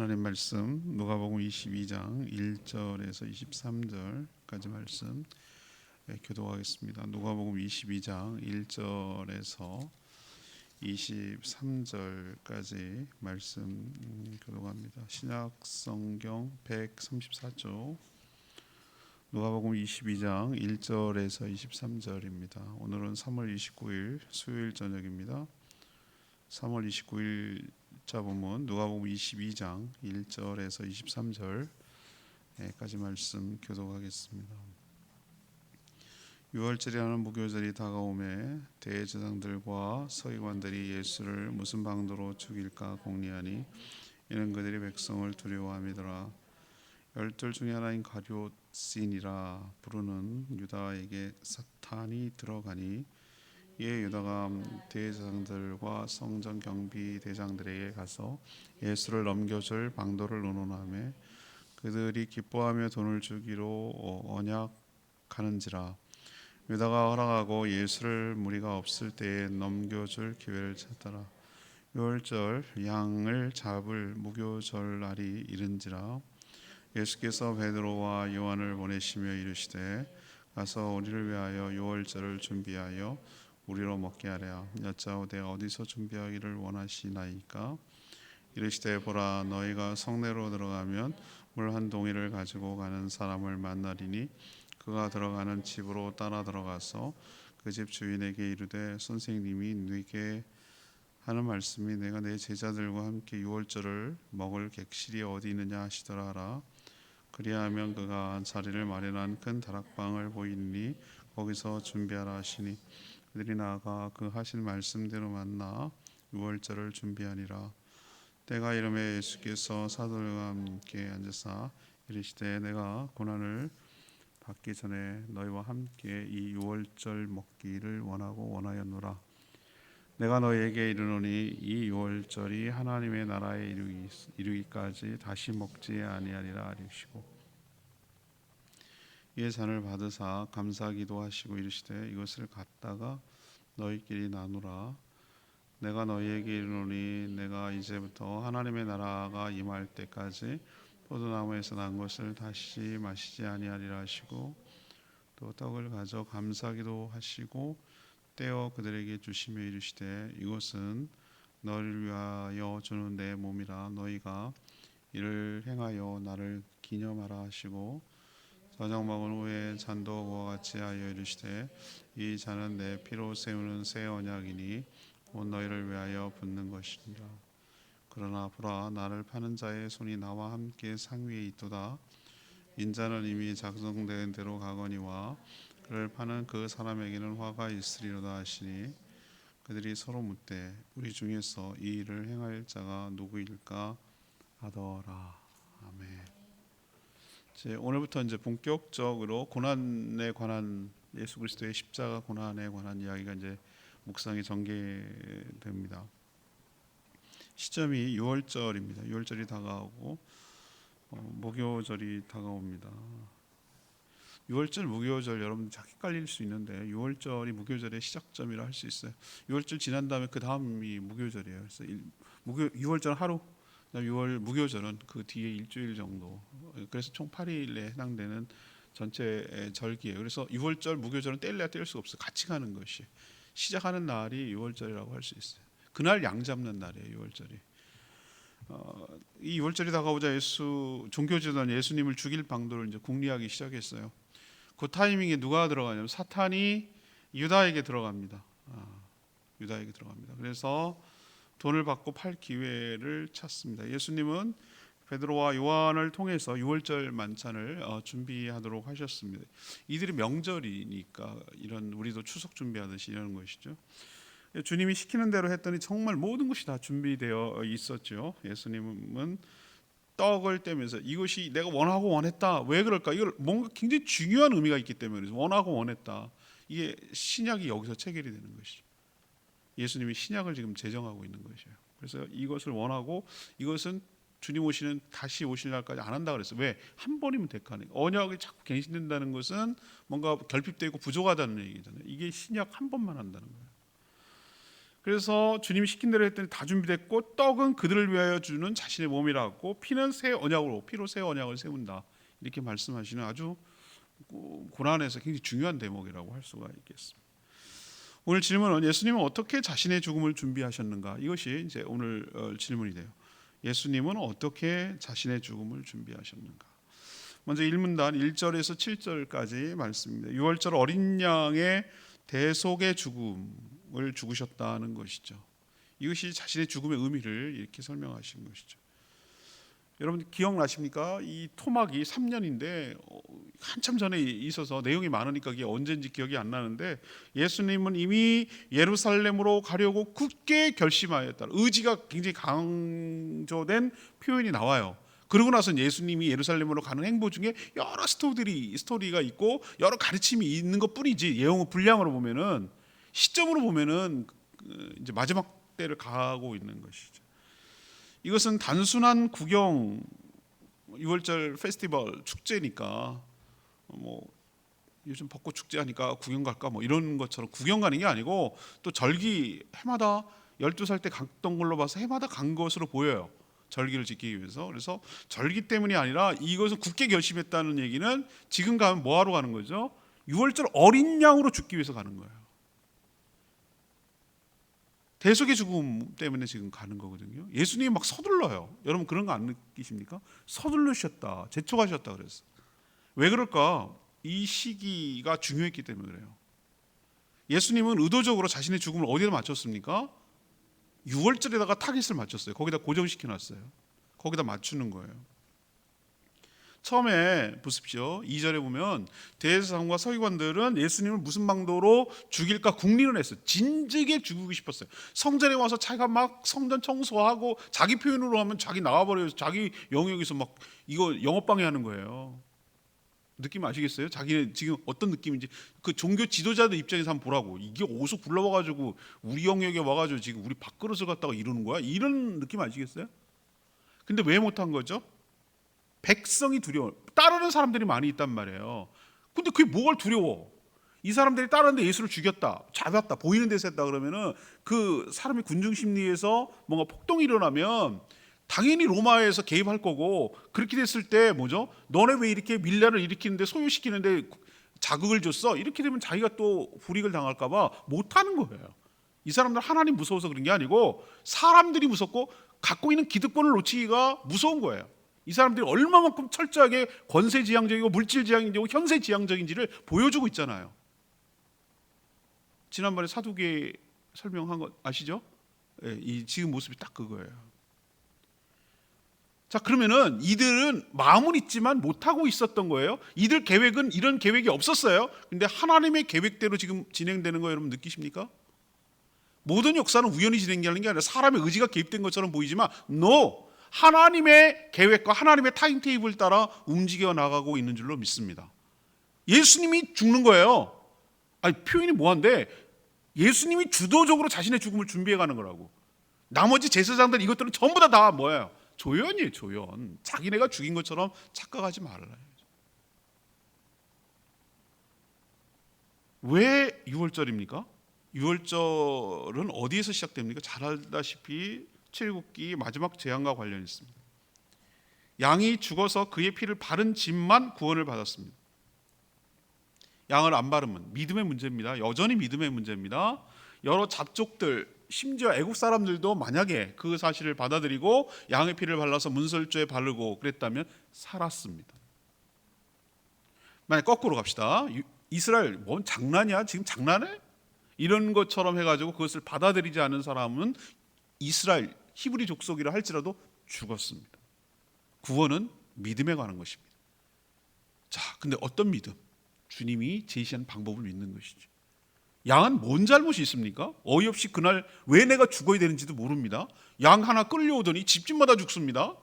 하나님 말씀 누가복음 22장 1절에서 23절까지 말씀 교독하겠습니다. 누가복음 22장 1절에서 23절까지 말씀 교독합니다. 신약 성경 134쪽 누가복음 22장 1절에서 23절입니다. 오늘은 3월 29일 수요일 저녁입니다. 3월 29일 본문 누가복음 22장 1절에서 23절까지 말씀 교독하겠습니다. 유월절이라는 무교절이 다가오매 대제사장들과 서기관들이 예수를 무슨 방도로 죽일까 궁리하니 이는 그들이 백성을 두려워함이더라. 열둘 중에 하나인 가룟신이라 부르는 유다에게 사탄이 들어가니 이에 유다가 대제사장들과 성전 경비 대장들에게 가서 예수를 넘겨줄 방도를 의논하며 그들이 기뻐하며 돈을 주기로 언약하는지라. 유다가 허락하고 예수를 무리가 없을 때에 넘겨줄 기회를 찾더라. 유월절 양을 잡을 무교절 날이 이른지라. 예수께서 베드로와 요한을 보내시며 이르시되 가서 우리를 위하여 유월절을 준비하여 우리로 먹게 하랴. 여짜오되 어디서 준비하기를 원하시나이까? 이르시되 보라, 너희가 성내로 들어가면 물 한 동이를 가지고 가는 사람을 만나리니 그가 들어가는 집으로 따라 들어가서 그 집 주인에게 이르되 선생님이 네게 하는 말씀이 내가 내 제자들과 함께 유월절을 먹을 객실이 어디 있느냐 하시더라 하라. 그리하면 그가 자리를 마련한 큰 다락방을 보이니 거기서 준비하라 하시니 그들이 나아가 그 하신 말씀대로 만나 유월절을 준비하니라. 때가 이르매 예수께서 사도들과 함께 앉으사 이르시되 내가 고난을 받기 전에 너희와 함께 이 유월절 먹기를 원하였노라. 내가 너희에게 이르노니 이 유월절이 하나님의 나라에 이르기까지 다시 먹지 아니하리라 하시고 이에 잔을 받으사 감사기도 하시고 이르시되 이것을 갖다가 너희끼리 나누라. 내가 너희에게 이르노니 내가 이제부터 하나님의 나라가 임할 때까지 포도나무에서 난 것을 다시 마시지 아니하리라 하시고 또 떡을 가져 감사기도 하시고 떼어 그들에게 주시며 이르시되 이것은 너희를 위하여 주는 내 몸이라. 너희가 이를 행하여 나를 기념하라 하시고 저녁 먹은 후에 잔도 그와 같이 하여 이르시되 이 잔은 내 피로 세우는 새 언약이니 곧 너희를 위하여 붓는 것이니라. 그러나 보라, 나를 파는 자의 손이 나와 함께 상위에 있도다. 인자는 이미 작성된 대로 가거니와 그를 파는 그 사람에게는 화가 있으리로다 하시니 그들이 서로 묻되 우리 중에서 이 일을 행할 자가 누구일까 하더라. 아멘. 오늘부터 이제 본격적으로 고난에 관한 예수 그리스도의 십자가 고난에 관한 이야기가 이제 묵상이 전개됩니다. 시점이 유월절입니다. 유월절이 다가오고 무교절이 다가옵니다. 유월절, 무교절 여러분 헷갈릴 수 있는데 유월절이 무교절의 시작점이라 할 수 있어요. 유월절 지난 다음에 그 다음이 무교절이에요. 그래서 유월절 하루, 무교절은 그 뒤에 일주일 정도. 그래서 총 8일에 해당되는 전체 절기예요. 그래서 유월절, 무교절은 뗄래야 뗄 수가 없어요. 같이 가는 것이 시작하는 날이 유월절이라고 할 수 있어요. 그날 양 잡는 날이에요. 유월절이. 이 유월절이 다가오자 종교지도는 예수님을 죽일 방도를 이제 궁리하기 시작했어요. 그 타이밍에 누가 들어가냐면 사탄이 유다에게 들어갑니다. 유다에게 들어갑니다. 그래서 돈을 받고 팔 기회를 찾습니다. 예수님은 베드로와 요한을 통해서 유월절 만찬을 준비하도록 하셨습니다. 이들이 명절이니까 이런 우리도 추석 준비하듯이 이러는 것이죠. 주님이 시키는 대로 했더니 정말 모든 것이 다 준비되어 있었죠. 예수님은 떡을 떼면서 이것이 내가 원하고 원했다. 왜 그럴까? 이걸 뭔가 굉장히 중요한 의미가 있기 때문에 원하고 원했다. 이게 신약이 여기서 체결이 되는 것이죠. 예수님이 신약을 지금 제정하고 있는 것이에요. 그래서 이것을 원하고 이것은 주님 오시는 다시 오실 날까지 안 한다 그랬어요. 왜? 한 번이면 dek하니까. 언약이 자꾸 갱신된다는 것은 뭔가 결핍되고 부족하다는 얘기잖아요. 이게 신약 한 번만 한다는 거예요. 그래서 주님이 시킨 대로 했더니 다 준비됐고 떡은 그들을 위하여 주는 자신의 몸이라고 피는 새 언약으로 피로 새 언약을 세운다. 이렇게 말씀하시는 아주 고난에서 굉장히 중요한 대목이라고 할 수가 있겠습니다. 오늘 질문은 예수님은 어떻게 자신의 죽음을 준비하셨는가? 이것이 이제 오늘 질문이 돼요. 예수님은 어떻게 자신의 죽음을 준비하셨는가? 먼저 1문단 1절에서 7절까지 말씀입니다. 6월절 어린 양의 대속의 죽음을 죽으셨다는 것이죠. 이것이 자신의 죽음의 의미를 이렇게 설명하신 것이죠. 여러분 기억나십니까? 이 토막이 3년인데 한참 전에 있어서 내용이 많으니까 이게 언젠지 기억이 안 나는데 예수님은 이미 예루살렘으로 가려고 굳게 결심하였다. 의지가 굉장히 강조된 표현이 나와요. 그러고 나서 예수님이 예루살렘으로 가는 행보 중에 여러 스토리가 있고 여러 가르침이 있는 것뿐이지 예언의 분량으로 보면은 시점으로 보면은 이제 마지막 때를 가고 있는 것이죠. 이것은 단순한 구경 6월절 페스티벌 축제니까 뭐 요즘 벚꽃 축제 하니까 구경 갈까 뭐 이런 것처럼 구경 가는 게 아니고 또 절기 해마다 12살 때 갔던 걸로 봐서 해마다 간 것으로 보여요. 절기를 지키기 위해서. 그래서 절기 때문이 아니라 이것은 굳게 결심했다는 얘기는 지금 가면 뭐 하러 가는 거죠? 6월절 어린 양으로 죽기 위해서 가는 거예요. 대속의 죽음 때문에 지금 가는 거거든요. 예수님이 막 서둘러요. 여러분 그런 거 안 느끼십니까? 서둘르셨다, 재촉하셨다 그랬어요. 왜 그럴까? 이 시기가 중요했기 때문에 그래요. 예수님은 의도적으로 자신의 죽음을 어디다 맞췄습니까? 6월절에다가 타깃을 맞췄어요. 거기다 고정시켜놨어요. 거기다 맞추는 거예요. 처음에 보십시오. 2절에 보면 대제사장과 서기관들은 예수님을 무슨 방도로 죽일까 궁리를 했어요. 진즉에 죽이고 싶었어요. 성전에 와서 자기가 막 성전 청소하고 자기 표현으로 하면 자기 나와버려서 자기 영역에서 막 이거 영업방해하는 거예요. 느낌 아시겠어요? 자기는 지금 어떤 느낌인지 그 종교 지도자들 입장에서 한번 보라고. 이게 어디서 굴러와가지고 우리 영역에 와가지고 지금 우리 밥그릇을 갖다가 이러는 거야? 이런 느낌 아시겠어요? 근데 왜 못한 거죠? 백성이 두려워. 따르는 사람들이 많이 있단 말이에요. 근데 그게 뭐가 두려워? 이 사람들이 따르는데 예수를 죽였다, 잡았다, 보이는 데서 했다 그러면은 그 사람의 군중 심리에서 뭔가 폭동이 일어나면 당연히 로마에서 개입할 거고, 그렇게 됐을 때 뭐죠? 너네 왜 이렇게 밀란을 일으키는데 소요시키는데 자극을 줬어? 이렇게 되면 자기가 또 불이익을 당할까 봐 못하는 거예요. 이 사람들 하나님 무서워서 그런 게 아니고 사람들이 무섭고 갖고 있는 기득권을 놓치기가 무서운 거예요. 이 사람들이 얼마만큼 철저하게 권세지향적이고 물질지향적이고 현세지향적인지를 보여주고 있잖아요. 지난번에 사두개 설명한 거 아시죠? 예, 이 지금 모습이 딱 그거예요. 자, 그러면은 이들은 마음은 있지만 못하고 있었던 거예요. 이들 계획은 이런 계획이 없었어요. 근데 하나님의 계획대로 지금 진행되는 거 여러분 느끼십니까? 모든 역사는 우연히 진행되는 게 아니라 사람의 의지가 개입된 것처럼 보이지만 no! 하나님의 계획과 하나님의 타임테이블 따라 움직여 나가고 있는 줄로 믿습니다. 예수님이 죽는 거예요. 아니 표현이 뭐한데 예수님이 주도적으로 자신의 죽음을 준비해 가는 거라고. 나머지 제사장들 이것들은 전부 다 뭐예요? 조연이에요, 조연. 자기네가 죽인 것처럼 착각하지 말아요. 왜 6월절입니까? 6월절은 어디에서 시작됩니까? 잘 알다시피 출애굽기 마지막 재앙과 관련이 있습니다. 양이 죽어서 그의 피를 바른 집만 구원을 받았습니다. 양을 안 바르면 믿음의 문제입니다. 여전히 믿음의 문제입니다. 여러 잡족들 심지어 애국 사람들도 만약에 그 사실을 받아들이고 양의 피를 발라서 문설주에 바르고 그랬다면 살았습니다. 만약 거꾸로 갑시다. 이스라엘 뭔 장난이야? 지금 장난해? 이런 것처럼 해가지고 그것을 받아들이지 않은 사람은 이스라엘 히브리 족속이라 할지라도 죽었습니다. 구원은 믿음에 관한 것입니다. 자, 근데 어떤 믿음? 주님이 제시한 방법을 믿는 것이죠. 양은 뭔 잘못이 있습니까? 어이없이 그날 왜 내가 죽어야 되는지도 모릅니다. 양 하나 끌려오더니 집집마다 죽습니다.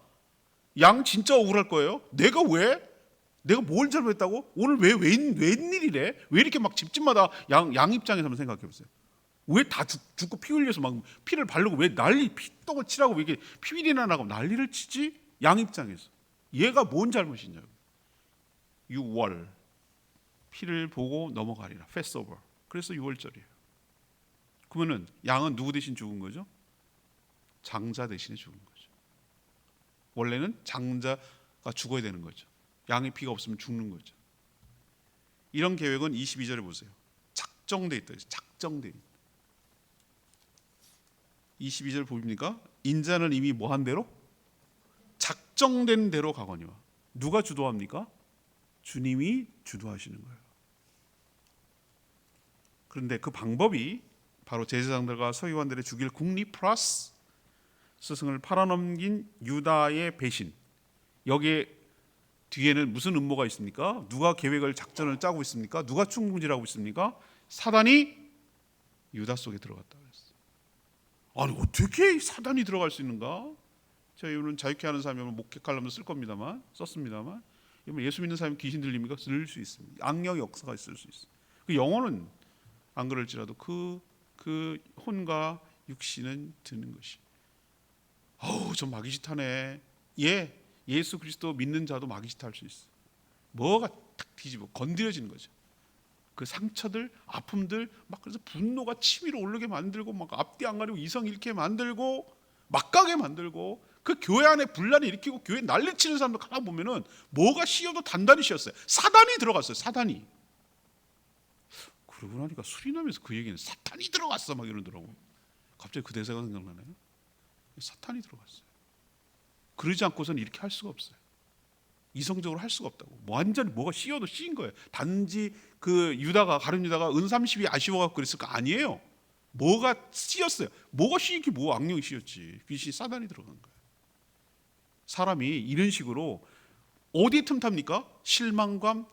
양 진짜 억울할 거예요. 내가 왜? 내가 뭘 잘못했다고? 오늘 웬일이래? 왜 이렇게 막 집집마다 양 입장에서 한번 생각해 보세요. 왜 다 죽고 피 흘려서 막 피를 바르고 왜 난리 피똥을 치라고 왜 이렇게 피비린내 나고 난리를 치지? 양 입장에서 얘가 뭔 잘못이냐고. 6월 피를 보고 넘어가리라. 패스오버. 그래서 6월절이에요. 그러면은 양은 누구 대신 죽은 거죠? 장자 대신에 죽은 거죠. 원래는 장자가 죽어야 되는 거죠. 양의 피가 없으면 죽는 거죠. 이런 계획은 22절에 보세요. 작정돼 있다. 작정돼 있다. 22절 보입니까? 인자는 이미 뭐한 대로? 작정된 대로 가거니와. 누가 주도합니까? 주님이 주도하시는 거예요. 그런데 그 방법이 바로 제사장들과 서기관들의 죽일 국리 플러스 스승을 팔아넘긴 유다의 배신. 여기에 뒤에는 무슨 음모가 있습니까? 누가 계획을 작전을 짜고 있습니까? 누가 충동질하고 있습니까? 사단이 유다 속에 들어갔다 그랬어요. 아니 어떻게 사단이 들어갈 수 있는가? 제가 이거는 자유케 하는 사람이면 목격하려면 쓸 겁니다만 썼습니다만 예수 믿는 사람이 귀신 들립니까? 들릴 수 있습니다. 악령의 역사가 있을 수 있어요. 그 영혼은 안 그럴지라도 그 혼과 육신은 드는 것이. 저 마귀짓하네. 예수 그리스도 믿는 자도 마귀짓할 수 있어. 뭐가 탁 뒤집어 건드려지는 거죠. 그 상처들, 아픔들 막 그래서 분노가 치밀어 오르게 만들고 막 앞뒤 안 가리고 이성 잃게 만들고 막 가게 만들고 그 교회 안에 분란을 일으키고 교회 난리치는 사람들 가만 보면은 뭐가 씌어도 단단히 씌었어요. 사단이 들어갔어요. 사단이. 그러고 나니까 수리남에서 그 얘기는 사탄이 들어갔어 막 이러더라고. 갑자기 그 대사가 생각나네요. 사탄이 들어갔어요. 그러지 않고서는 이렇게 할 수가 없어요. 이성적으로 할 수가 없다고. 완전히 뭐가 씌어도 씌인 거예요. 단지 그 유다가 가룟 유다가 은 30이 아쉬워갖고 그랬을 거 아니에요. 뭐가 씌었어요. 뭐가 씌이기 뭐 악령이 씌었지. 귀신이 사단이 들어간 거예요. 사람이 이런 식으로 어디 틈탑니까? 실망감,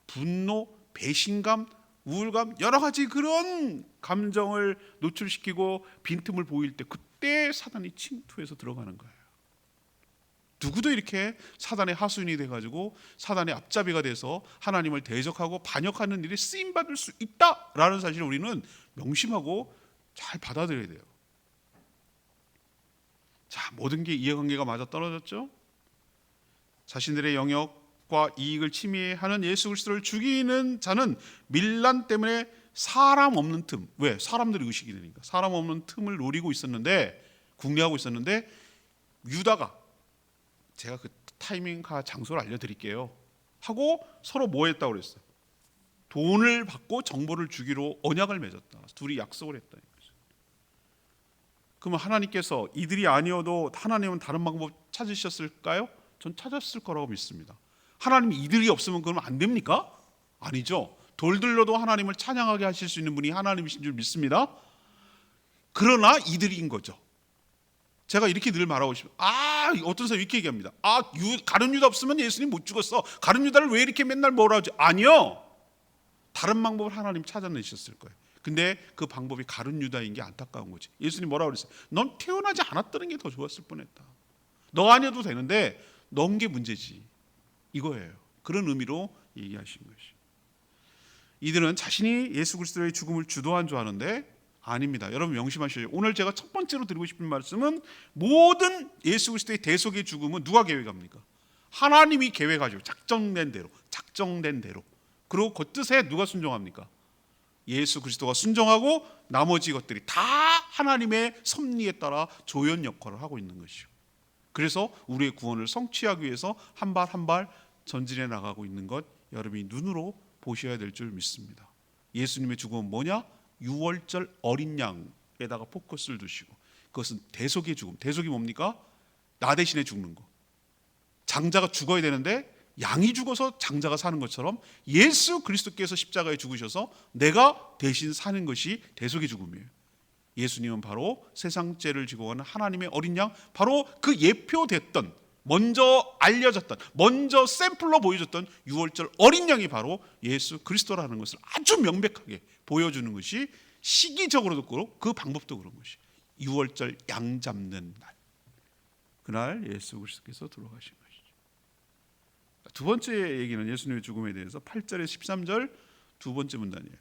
분노, 배신감, 우울감 여러 가지 그런 감정을 노출시키고 빈틈을 보일 때 그때 사단이 침투해서 들어가는 거예요. 누구도 이렇게 사단의 하수인이 돼가지고 사단의 앞잡이가 돼서 하나님을 대적하고 반역하는 일에 쓰임받을 수 있다라는 사실을 우리는 명심하고 잘 받아들여야 돼요. 자, 모든 게 이해관계가 맞아 떨어졌죠. 자신들의 영역과 이익을 침해하는 예수 그리스도를 죽이는 자는 밀란 때문에 사람 없는 틈, 왜? 사람들이 의식이 되니까 사람 없는 틈을 노리고 있었는데, 궁리하고 있었는데 유다가 제가 그 타이밍과 장소를 알려드릴게요 하고 서로 뭐 했다고 그랬어요? 돈을 받고 정보를 주기로 언약을 맺었다. 둘이 약속을 했다. 그러면 하나님께서 이들이 아니어도 하나님은 다른 방법 찾으셨을까요? 전 찾았을 거라고 믿습니다. 하나님이 이들이 없으면 그러면 안 됩니까? 아니죠. 돌들로도 하나님을 찬양하게 하실 수 있는 분이 하나님이신 줄 믿습니다. 그러나 이들인 거죠. 제가 이렇게 늘 말하고 싶어요. 어떤 사람이 이렇게 얘기합니다. 가룟 유다 없으면 예수님 못 죽었어. 가룟 유다를 왜 이렇게 맨날 뭐라 하지? 아니요. 다른 방법을 하나님 찾아내셨을 거예요. 근데 그 방법이 가룟 유다인 게 안타까운 거지. 예수님 뭐라고 그랬어요? 넌 태어나지 않았다는 게 더 좋았을 뻔했다. 너 아니어도 되는데 넌 게 문제지. 이거예요. 그런 의미로 얘기하신 것이. 이들은 자신이 예수 그리스도의 죽음을 주도한 줄 아는데 아닙니다. 여러분 명심하셔요. 오늘 제가 첫 번째로 드리고 싶은 말씀은 모든 예수 그리스도의 대속의 죽음은 누가 계획합니까? 하나님이 계획하죠. 작정된 대로. 그리고 그 뜻에 누가 순종합니까? 예수 그리스도가 순종하고 나머지 것들이 다 하나님의 섭리에 따라 조연 역할을 하고 있는 것이죠. 그래서 우리의 구원을 성취하기 위해서 한 발 한 발 전진해 나가고 있는 것 여러분이 눈으로 보셔야 될 줄 믿습니다. 예수님의 죽음은 뭐냐? 유월절 어린 양에다가 포커스를 두시고, 그것은 대속의 죽음. 대속이 뭡니까? 나 대신에 죽는 거. 장자가 죽어야 되는데 양이 죽어서 장자가 사는 것처럼 예수 그리스도께서 십자가에 죽으셔서 내가 대신 사는 것이 대속의 죽음이에요. 예수님은 바로 세상 죄를 지고 가는 하나님의 어린 양, 바로 그 예표됐던, 먼저 알려졌던, 먼저 샘플로 보여줬던 유월절 어린 양이 바로 예수 그리스도라는 것을 아주 명백하게 보여주는 것이 시기적으로도 그렇고 그 방법도 그런 것이 유월절 양 잡는 날, 그날 예수 그리스도께서 들어가신 것이죠. 두 번째 얘기는 예수님의 죽음에 대해서 8절에서 13절 두 번째 문단이에요.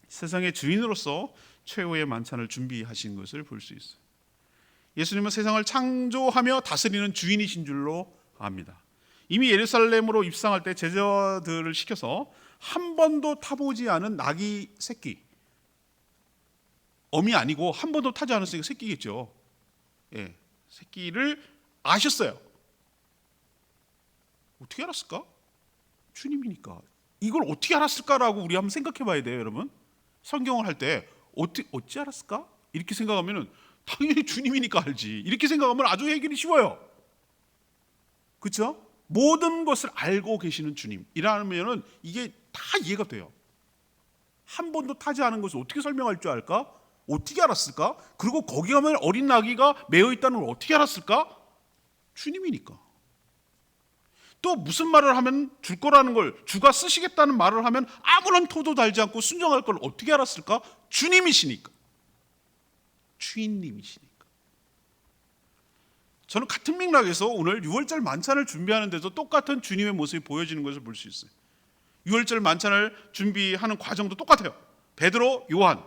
세상의 주인으로서 최후의 만찬을 준비하신 것을 볼 수 있어요. 예수님은 세상을 창조하며 다스리는 주인이신 줄로 압니다. 이미 예루살렘으로 입성할 때 제자들을 시켜서 한 번도 타보지 않은 나귀 새끼, 엄이 아니고 한 번도 타지 않았으니까 새끼겠죠. 예, 새끼를 아셨어요. 어떻게 알았을까? 주님이니까. 이걸 어떻게 알았을까라고 우리 한번 생각해 봐야 돼요, 여러분. 성경을 할 때 어찌 알았을까? 이렇게 생각하면은 당연히 주님이니까 알지. 이렇게 생각하면 아주 해결이 쉬워요. 그렇죠? 모든 것을 알고 계시는 주님이라면은 이게 다 이해가 돼요. 한 번도 타지 않은 것을 어떻게 설명할 줄 알까? 어떻게 알았을까? 그리고 거기 가면 어린 나귀가 매어 있다는 걸 어떻게 알았을까? 주님이니까. 또 무슨 말을 하면 줄 거라는 걸, 주가 쓰시겠다는 말을 하면 아무런 토도 달지 않고 순종할 걸 어떻게 알았을까? 주님이시니까. 주인님이시니까. 저는 같은 맥락에서 오늘 6월절 만찬을 준비하는데도 똑같은 주님의 모습이 보여지는 것을 볼 수 있어요. 6월절 만찬을 준비하는 과정도 똑같아요. 베드로, 요한.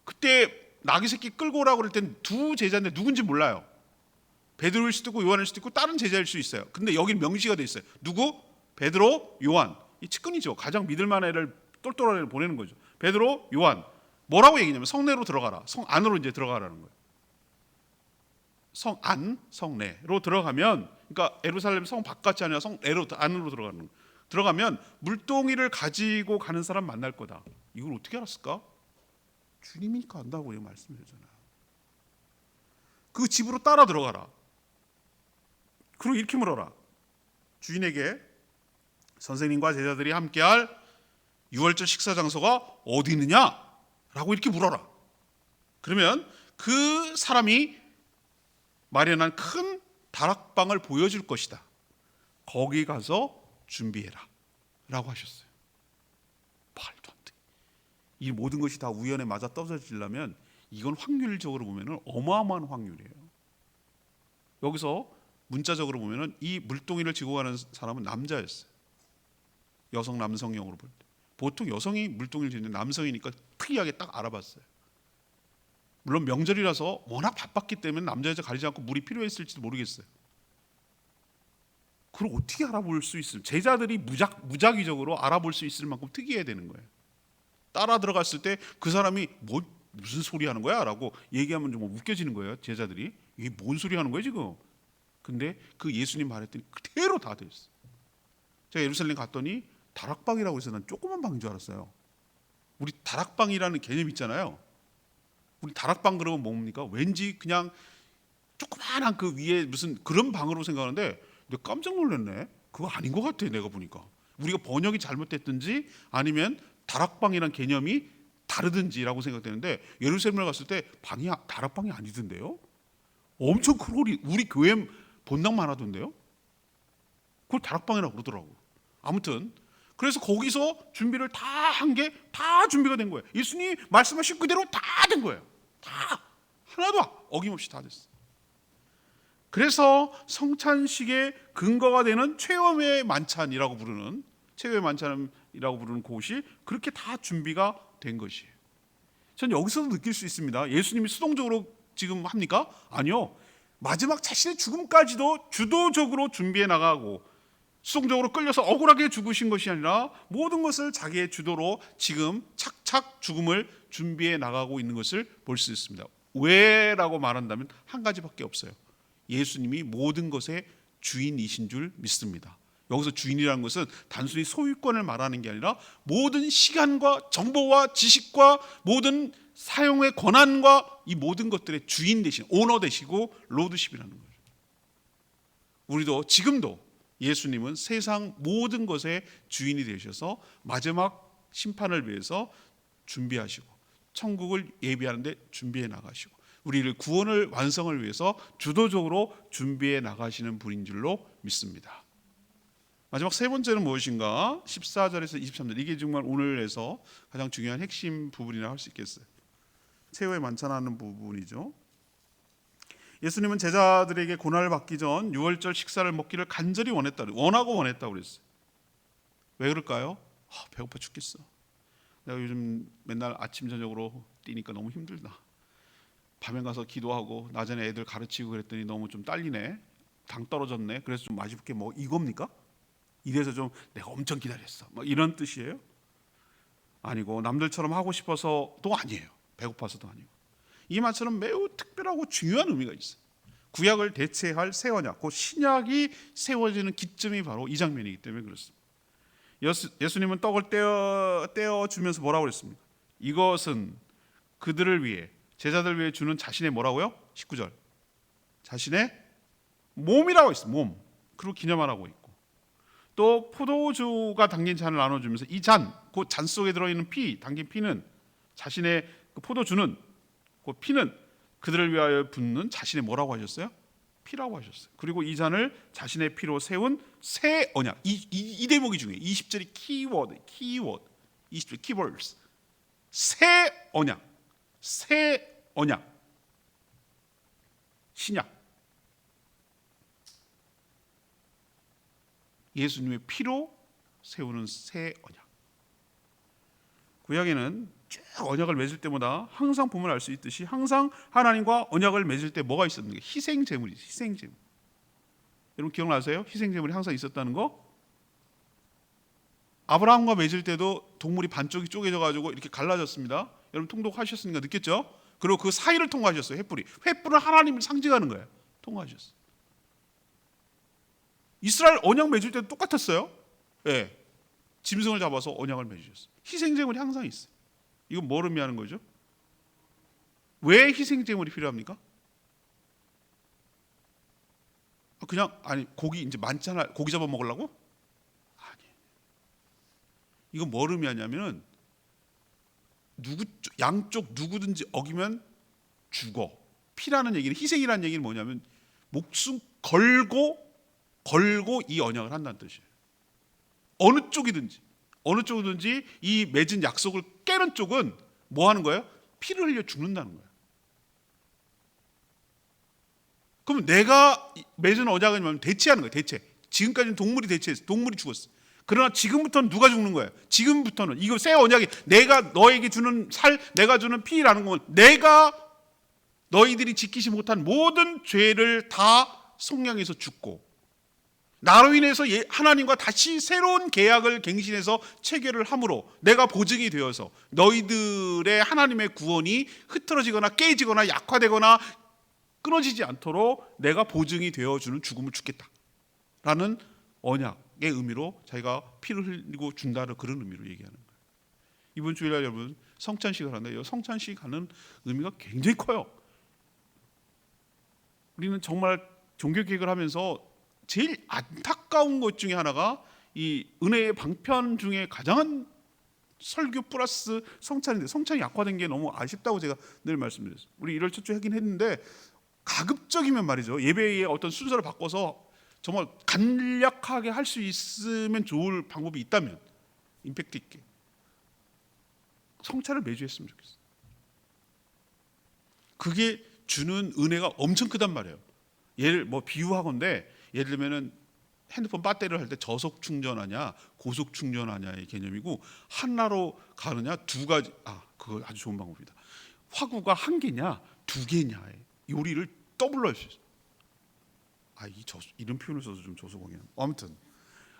그때 나귀 새끼 끌고 오라고 그럴 땐 두 제자인데 누군지 몰라요. 베드로일 수도 있고 요한일 수도 있고 다른 제자일 수 있어요. 근데 여기는 명시가 돼 있어요. 누구? 베드로, 요한. 이 측근이죠. 가장 믿을 만한 애를, 똘똘한 애를 보내는 거죠. 베드로, 요한. 뭐라고 얘기냐면 성내로 들어가라. 성 안으로 이제 들어가라는 거예요. 성 안, 성내로 들어가면, 그러니까 예루살렘 성 바깥이 아니라 성 내로 안으로 들어가는 거예요. 들어가면 물동이를 가지고 가는 사람 만날 거다. 이걸 어떻게 알았을까? 주님이니까 안다고 말씀드렸잖아요. 그 집으로 따라 들어가라. 그리고 이렇게 물어라. 주인에게 선생님과 제자들이 함께할 6월절 식사 장소가 어디 있느냐? 라고 이렇게 물어라. 그러면 그 사람이 마련한 큰 다락방을 보여줄 것이다. 거기 가서 준비해라 라고 하셨어요. 말도 안 돼. 이 모든 것이 다 우연에 맞아 떨어지려면 이건 확률적으로 보면 어마어마한 확률이에요. 여기서 문자적으로 보면 이 물동이를 지고 가는 사람은 남자였어요. 여성 남성형으로 볼 때. 보통 여성이 물동이를 지는 남성이니까 특이하게 딱 알아봤어요. 물론 명절이라서 워낙 바빴기 때문에 남자 여자 가리지 않고 물이 필요했을지도 모르겠어요. 그걸 어떻게 알아볼 수 있을까? 제자들이 무작위적으로 알아볼 수 있을 만큼 특이해야 되는 거예요. 따라 들어갔을 때 그 사람이 무슨 소리 하는 거야? 라고 얘기하면 좀 웃겨지는 거예요. 제자들이. 이게 뭔 소리 하는 거야 지금? 근데 그 예수님 말했더니 그대로 다 됐어요. 제가 예루살렘 갔더니 다락방이라고 해서 난 조그만 방인 줄 알았어요. 우리 다락방이라는 개념 있잖아요. 우리 다락방 그러면 뭡니까? 왠지 그냥 조그만한 그 위에 무슨 그런 방으로 생각하는데 내가 깜짝 놀랐네. 그거 아닌 것 같아. 내가 보니까 우리가 번역이 잘못됐든지 아니면 다락방이란 개념이 다르든지라고 생각되는데 예루살렘을 갔을 때 방이 다락방이 아니던데요. 엄청 큰 홀이 우리 교회 본당만 하던데요. 그걸 다락방이라고 그러더라고. 아무튼 그래서 거기서 준비를 다 한 게 다 준비가 된 거예요. 예수님 말씀하신 그대로 다 된 거예요. 다 하나도 어김없이 다 됐어요. 그래서 성찬식의 근거가 되는 최후의 만찬이라고 부르는 곳이 그렇게 다 준비가 된 것이에요. 전 여기서도 느낄 수 있습니다. 예수님이 수동적으로 지금 합니까? 아니요. 마지막 자신의 죽음까지도 주도적으로 준비해 나가고 수동적으로 끌려서 억울하게 죽으신 것이 아니라 모든 것을 자기의 주도로 지금 착착 죽음을 준비해 나가고 있는 것을 볼 수 있습니다. 왜라고 말한다면 한 가지밖에 없어요. 예수님이 모든 것의 주인이신 줄 믿습니다. 여기서 주인이라는 것은 단순히 소유권을 말하는 게 아니라 모든 시간과 정보와 지식과 모든 사용의 권한과 이 모든 것들의 주인 되신 오너 되시고 로드십이라는 거죠. 우리도 지금도 예수님은 세상 모든 것의 주인이 되셔서 마지막 심판을 위해서 준비하시고 천국을 예비하는데 준비해 나가시고 우리를 구원을 완성을 위해서 주도적으로 준비해 나가시는 분인 줄로 믿습니다. 마지막 세 번째는 무엇인가? 14절에서 23절. 이게 정말 오늘에서 가장 중요한 핵심 부분이라 할 수 있겠어요. 최후의 만찬하는 부분이죠. 예수님은 제자들에게 고난을 받기 전 6월절 식사를 먹기를 간절히 원하고 원했다고 그랬어요. 왜 그럴까요? 배고파 죽겠어. 내가 요즘 맨날 아침 저녁으로 뛰니까 너무 힘들다. 밤에 가서 기도하고 낮에는 애들 가르치고 그랬더니 너무 좀 딸리네. 당 떨어졌네. 그래서 좀 맛있게 먹어. 이겁니까? 이래서 좀 내가 엄청 기다렸어. 이런 뜻이에요? 아니고 남들처럼 하고 싶어서도 아니에요. 배고파서도 아니고 이 말처럼 매우 특별하고 중요한 의미가 있어요. 구약을 대체할 새 언약, 그 신약이 세워지는 기점이 바로 이 장면이기 때문에 그렇습니다. 예수님은 떡을 떼어 주면서 뭐라고 그랬습니까? 이것은 그들을 위해, 제자들 위해 주는 자신의 뭐라고요? 19절. 자신의 몸이라고 했어요. 몸. 그리고 기념하라고 있고. 또 포도주가 담긴 잔을 나눠주면서 이 잔, 그 잔 속에 들어있는 피, 담긴 피는 자신의 그 포도주는, 그 피는 그들을 위하여 붓는 자신의 뭐라고 하셨어요? 피라고 하셨어요. 그리고 이 잔을 자신의 피로 세운 새 언약. 이 대목이 중요해요. 20절이 키워드. 20절 키워드스. 새 언약. 새 언약. 신약. 예수님의 피로 세우는 새 언약. 구약에는 쭉 언약을 맺을 때마다 항상 보면 알 수 있듯이 항상 하나님과 언약을 맺을 때 뭐가 있었는가? 희생 제물이죠. 희생 제물. 여러분 기억나세요? 희생 제물이 항상 있었다는 거? 아브라함과 맺을 때도 동물이 반쪽이 쪼개져 가지고 이렇게 갈라졌습니다. 여러분 통독하셨으니까 느꼈죠? 그리고 그 사이를 통과하셨어요. 횃불이. 횃불은 하나님을 상징하는 거예요. 통과하셨어요. 이스라엘 언약 맺을 때도 똑같았어요. 예. 짐승을 잡아서 언약을 맺으셨어요. 희생 제물이 항상 있어요. 이건 뭘 의미하는 거죠? 왜 희생 제물이 필요합니까? 그냥 고기 이제 많잖아. 고기 잡아 먹으려고? 아니. 이건 뭘 의미하냐면은 양쪽 누구든지 어기면 죽어. 피라는 얘기는, 희생이라는 얘기는 뭐냐면 목숨 걸고 이 언약을 한다는 뜻이에요. 어느 쪽이든지 이 맺은 약속을 깨는 쪽은 뭐 하는 거예요? 피를 흘려 죽는다는 거예요. 그럼 내가 맺은 언약은 뭐냐면 대체하는 거예요. 대체. 지금까지는 동물이 대체했어. 동물이 죽었어. 그러나 지금부터는 누가 죽는 거예요? 지금부터는 이거 새 언약이, 내가 너에게 주는 내가 주는 피라는 건 내가 너희들이 지키지 못한 모든 죄를 다 속량해서 죽고, 나로 인해서 하나님과 다시 새로운 계약을 갱신해서 체결을 함으로 내가 보증이 되어서 너희들의 하나님의 구원이 흐트러지거나 깨지거나 약화되거나 끊어지지 않도록 내가 보증이 되어주는 죽음을 죽겠다라는 언약의 의미로 자기가 피를 흘리고 준다는 그런 의미로 얘기하는 거예요. 이번 주일날 여러분 성찬식을 하는데 이 성찬식 하는 의미가 굉장히 커요. 우리는 정말 종교개혁을 하면서 제일 안타까운 것 중에 하나가 이 은혜의 방편 중에 가장 설교 플러스 성찬인데, 성찬이 약화된 게 너무 아쉽다고 제가 늘 말씀드렸어요. 우리 1월 첫 주 하긴 했는데 가급적이면 말이죠, 예배의 어떤 순서를 바꿔서 정말 간략하게 할 수 있으면 좋을 방법이 있다면 임팩트 있게 성찬을 매주 했으면 좋겠어요. 그게 주는 은혜가 엄청 크단 말이에요. 예를 비유하건데, 예를 들면은 핸드폰 배터리를 할 때 저속 충전하냐 고속 충전하냐의 개념이고, 하나로 가느냐 두 가지, 그거 아주 좋은 방법이다. 화구가 한 개냐 두 개냐의 요리를 더블로 할 수 있어요. 이런 표현을 써서 좀 저속하긴 합니다. 아무튼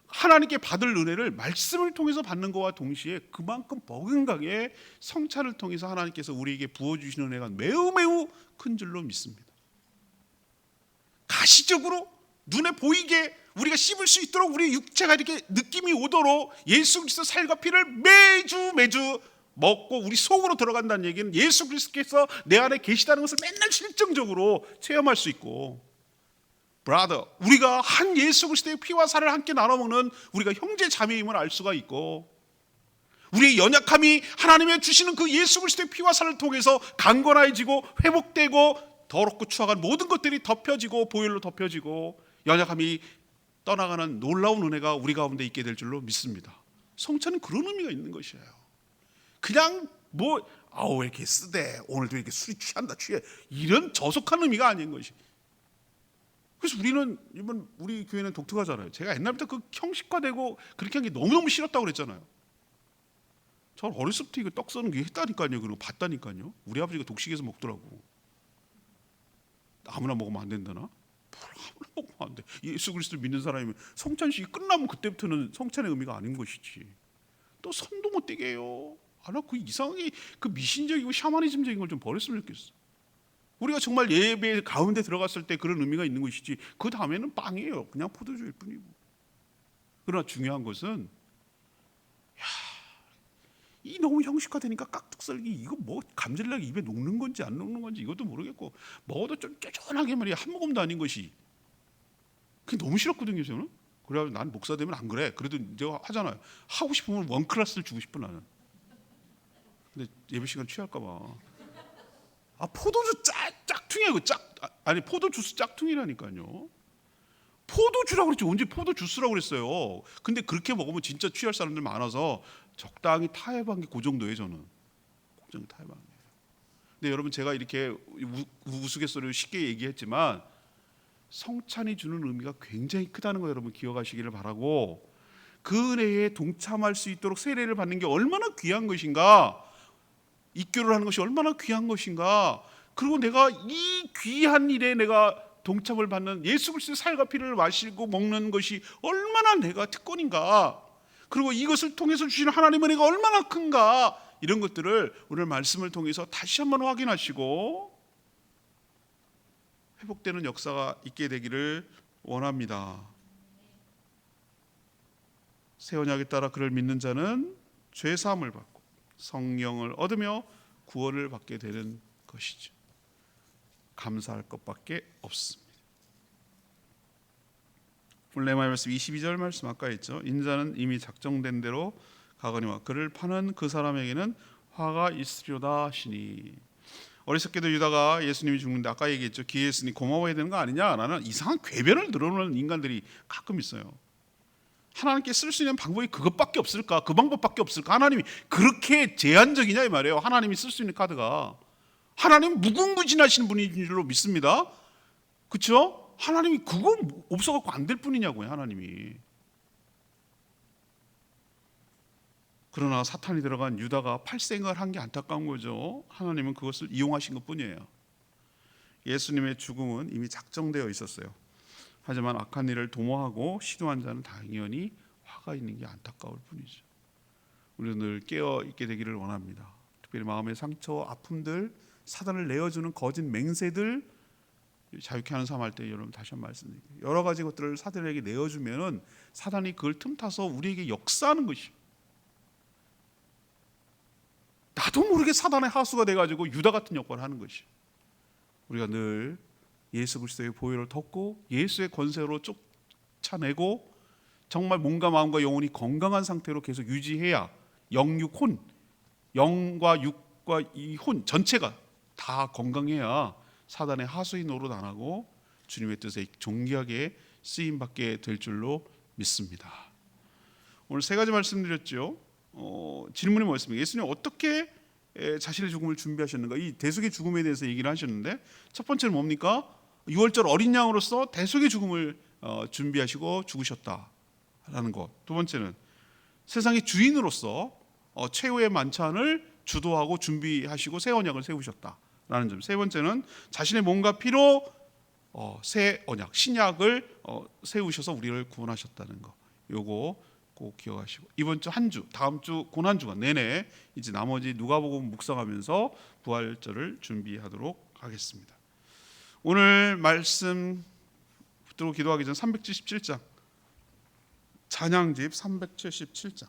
하나님께 받을 은혜를 말씀을 통해서 받는 것과 동시에 그만큼 버금가게 성찬을 통해서 하나님께서 우리에게 부어주시는 은혜가 매우 큰 줄로 믿습니다. 가시적으로 눈에 보이게 우리가 씹을 수 있도록 우리 육체가 이렇게 느낌이 오도록 예수 그리스도 살과 피를 매주 먹고 우리 속으로 들어간다는 얘기는 예수 그리스도께서 내 안에 계시다는 것을 맨날 실증적으로 체험할 수 있고, 브라더, 우리가 한 예수 그리스도의 피와 살을 함께 나눠 먹는 우리가 형제 자매임을 알 수가 있고, 우리의 연약함이 하나님의 주시는 그 예수 그리스도의 피와 살을 통해서 강건해지고 회복되고 더럽고 추악한 모든 것들이 덮여지고 보혈로 덮여지고 연약함이 떠나가는 놀라운 은혜가 우리 가운데 있게 될 줄로 믿습니다. 성찬은 그런 의미가 있는 것이에요. 그냥 왜 이렇게 쓰대, 오늘도 이렇게 술이 취한다 취해, 이런 저속한 의미가 아닌 것이. 그래서 이번 우리 교회는 독특하잖아요. 제가 옛날부터 그 형식화되고 그렇게 한 게 너무너무 싫었다고 그랬잖아요. 전 어렸을 때 이거 떡 써는 게 했다니까요. 그리고 봤다니까요. 우리 아버지가 독식해서 먹더라고. 아무나 먹으면 안 된다나? 아무나 먹으면 안 돼. 예수 그리스도를 믿는 사람이면 성찬식이 끝나면 그때부터는 성찬의 의미가 아닌 것이지. 또 손도 못 떼게 해요. 그 이상하게 그 미신적이고 샤머니즘적인 걸 좀 버렸으면 좋겠어. 우리가 정말 예배 가운데 들어갔을 때 그런 의미가 있는 것이지, 그 다음에는 빵이에요. 그냥 포도주일 뿐이고. 그러나 중요한 것은, 이 너무 형식화되니까 깍둑썰기, 이거 뭐 감질나게 입에 녹는 건지 안 녹는 건지 이것도 모르겠고, 먹어도 좀 쫀쫀하게 말이야, 한 모금도 아닌 것이, 그게 너무 싫었거든요 저는. 그래가지고 난 목사 되면 안 그래. 그래도 내가 하잖아요. 하고 싶으면 원 클래스를 주고 싶어 나는. 근데 예배 시간 취할까 봐. 포도주 짝퉁이야 이거. 아니 포도주스 짝퉁이라니까요. 포도주라고 그랬지 언제 포도주스라고 그랬어요. 근데 그렇게 먹으면 진짜 취할 사람들 많아서 적당히 타협한 게 그 정도예요. 저는 적당히 타협한 게. 근데 여러분, 제가 이렇게 우스갯소리로 쉽게 얘기했지만 성찬이 주는 의미가 굉장히 크다는 거 여러분 기억하시기를 바라고, 그 은혜에 동참할 수 있도록 세례를 받는 게 얼마나 귀한 것인가, 입교를 하는 것이 얼마나 귀한 것인가, 그리고 내가 이 귀한 일에 내가 동참을 받는 예수 그리스도의 살과 피를 마시고 먹는 것이 얼마나 내가 특권인가, 그리고 이것을 통해서 주시는 하나님의 은혜가 얼마나 큰가, 이런 것들을 오늘 말씀을 통해서 다시 한번 확인하시고 회복되는 역사가 있게 되기를 원합니다. 새 언약에 따라 그를 믿는 자는 죄 사함을 받고 성령을 얻으며 구원을 받게 되는 것이죠. 감사할 것밖에 없습니다. 오늘 레마의 말씀 22절 말씀 아까 했죠. 인자는 이미 작정된 대로 가거니와 그를 파는 그 사람에게는 화가 있으리로다 하시니. 어리석게도 유다가 예수님이 죽는데 아까 얘기했죠. 기회 있으니 고마워해야 되는 거 아니냐라는 이상한 궤변을 늘어놓는 인간들이 가끔 있어요. 하나님께 쓸 수 있는 방법이 그것밖에 없을까? 그 방법밖에 없을까? 하나님이 그렇게 제한적이냐 이 말이에요. 하나님이 쓸 수 있는 카드가. 하나님은 무궁무진하신 분인 줄로 믿습니다. 그렇죠? 하나님이 그거 없어갖고 안 될 뿐이냐고요. 하나님이. 그러나 사탄이 들어간 유다가 팔생을 한 게 안타까운 거죠. 하나님은 그것을 이용하신 것뿐이에요. 예수님의 죽음은 이미 작정되어 있었어요. 하지만 악한 일을 도모하고 시도한 자는 당연히 화가 있는 게 안타까울 뿐이죠. 우리는 늘 깨어 있게 되기를 원합니다. 특별히 마음의 상처, 아픔들, 사단을 내어주는 거짓 맹세들 자유케 하는 삶 할 때 여러분 다시 한번 말씀드릴게요. 여러 가지 것들을 사단에게 내어주면은 사단이 그걸 틈타서 우리에게 역사하는 것이, 나도 모르게 사단의 하수가 돼가지고 유다 같은 역할을 하는 것이, 우리가 늘 예수 그리스도의 보혈을 덮고 예수의 권세로 쫓아내고 정말 몸과 마음과 영혼이 건강한 상태로 계속 유지해야 영육혼, 영과 육과 이 혼 전체가 다 건강해야 사단의 하수인 노릇 안 하고 주님의 뜻에 존귀하게 쓰임 받게 될 줄로 믿습니다. 오늘 세 가지 말씀드렸죠. 질문이 뭐였습니까? 예수님 어떻게 자신의 죽음을 준비하셨는가? 이 대속의 죽음에 대해서 얘기를 하셨는데, 첫 번째는 뭡니까? 6월절 어린 양으로서 대속의 죽음을 준비하시고 죽으셨다라는 것. 두 번째는 세상의 주인으로서 최후의 만찬을 주도하고 준비하시고 새 언약을 세우셨다라는 점. 세 번째는 자신의 몸과 피로 새 언약, 신약을 세우셔서 우리를 구원하셨다는 것. 요거 꼭 기억하시고, 이번 주 한 주, 다음 주 고난 주간 내내 이제 나머지 누가복음 묵상하면서 부활절을 준비하도록 하겠습니다. 오늘 말씀 붙들고 기도하기 전 377장, 찬양집 377장